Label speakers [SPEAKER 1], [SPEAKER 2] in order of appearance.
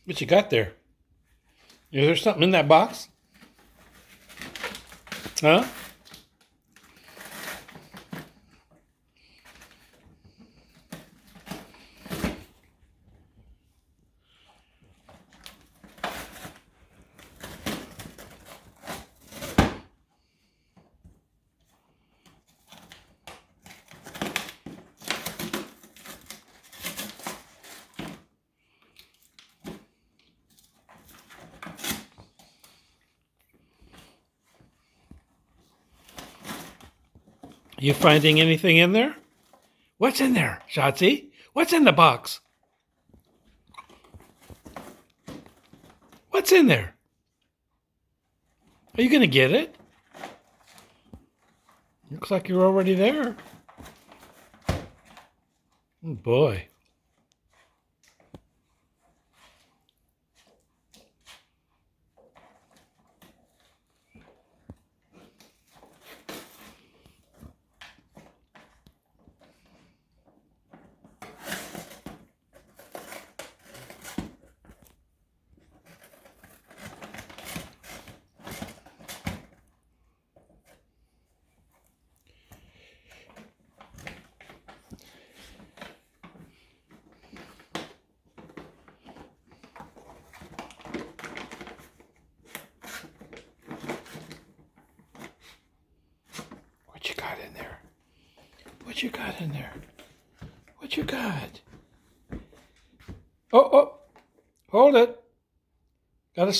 [SPEAKER 1] What you got there? Is there something in that box? Huh? You finding anything in there? What's in there, Shotzi? What's in the box? What's in there? Are you going to get it? Looks like you're already there. Oh, boy. What you got in there? What you got in there? What you got? Oh, hold it.